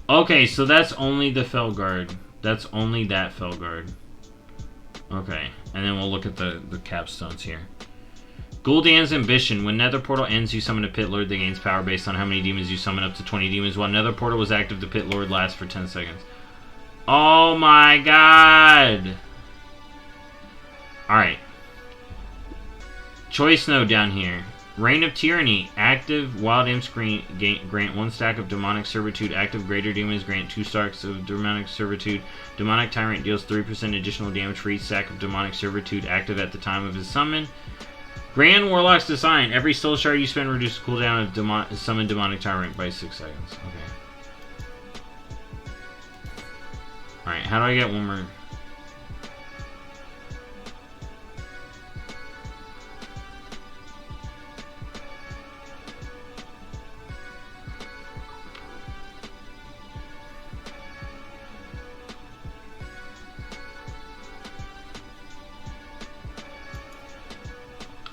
Okay, so that's only the Felguard. That's only that Felguard. Okay, and then we'll look at the capstones here. Gul'dan's Ambition. When Nether Portal ends, you summon a Pit Lord that gains power based on how many demons you summon, up to 20 demons. While Nether Portal was active, the Pit Lord lasts for 10 seconds. Oh my god! Alright. Choice node down here. Reign of Tyranny. Active Wild Imps grant 1 stack of Demonic Servitude. Active Greater Demons grant 2 stacks of Demonic Servitude. Demonic Tyrant deals 3% additional damage for each stack of Demonic Servitude active at the time of his summon. Grand Warlock's Design. Every soul shard you spend reduces the cooldown of summon Demonic Tyrant by 6 seconds. Okay. Alright, how do I get one more?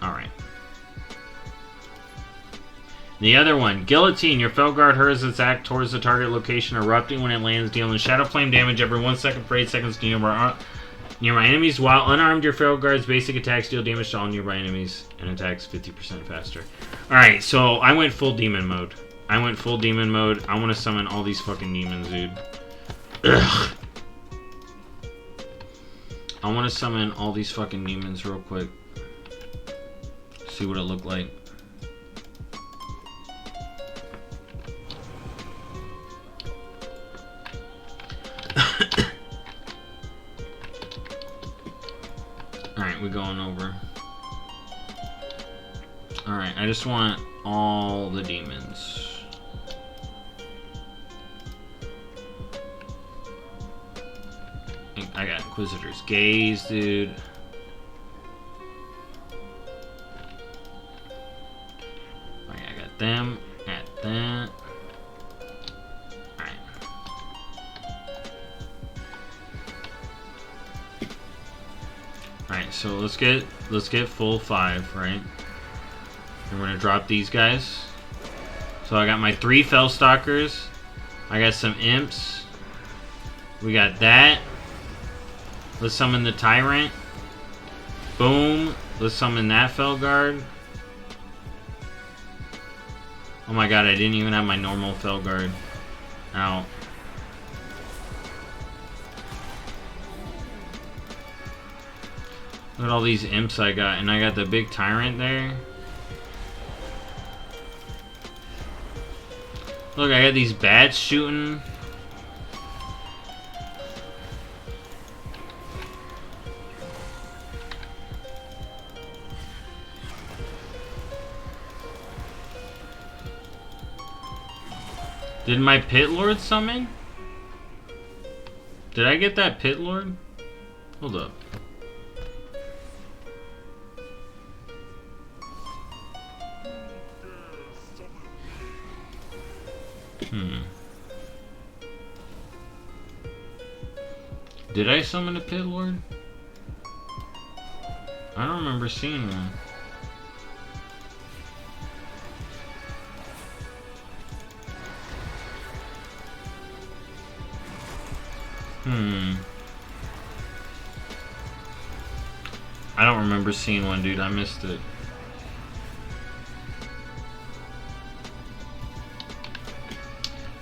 Alright. The other one, Guillotine. Your Felguard hurls its act towards the target location, erupting when it lands, dealing Shadow Flame damage every 1 second for 8 seconds to nearby enemies. While unarmed, your Felguard's basic attacks deal damage to all nearby enemies and attacks 50% faster. Alright, so I went full demon mode. I want to summon all these fucking demons, dude. Ugh. I want to summon all these fucking demons real quick. See what it looked like. Alright, we're going over. Alright, I just want all the demons. I got Inquisitor's Gaze, dude. Them at that. Alright. Alright, so let's get full 5, right? And we're gonna drop these guys. So I got my 3 Fellstalkers. I got some imps. We got that. Let's summon the Tyrant. Boom. Let's summon that Felguard. Oh my god, I didn't even have my normal Felguard out. Look at all these imps I got, and I got the big Tyrant there. Look, I got these bats shooting. Did my Pit Lord summon? Did I get that Pit Lord? Hold up. Did I summon a Pit Lord? I don't remember seeing one. I don't remember seeing one, dude. I missed it.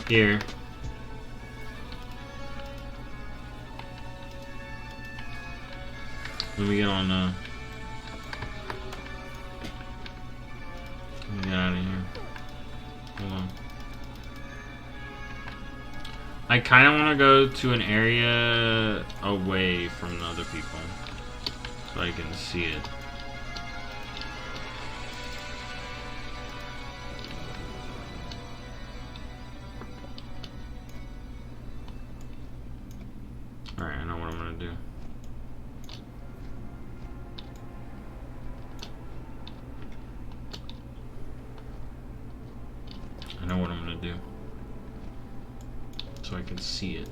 Here. Let me get on, let me get out of here. Hold on. I kind of want to go to an area away from the other people so I can see it. Alright, I know what I'm gonna do. I know what I'm gonna do. So I can see it.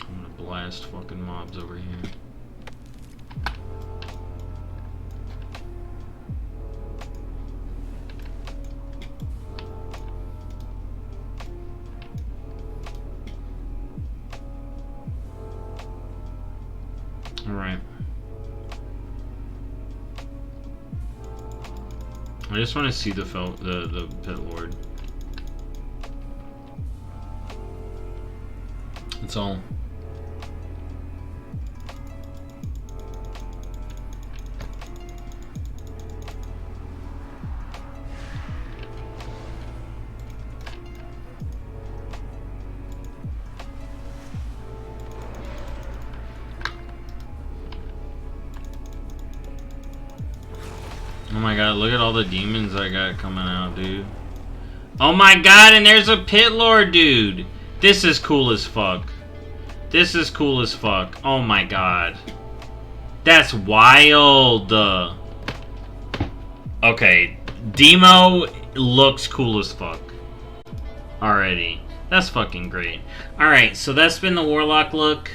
I'm gonna blast fucking mobs over here. Alright. I just want to see the pit lord. That's all. Oh my god, look at all the demons I got coming out, dude. Oh my god, and there's a pit lord, dude. This is cool as fuck. This is cool as fuck. Oh my god. That's wild. Okay, Demo looks cool as fuck. Alrighty. That's fucking great. Alright, so that's been the Warlock look.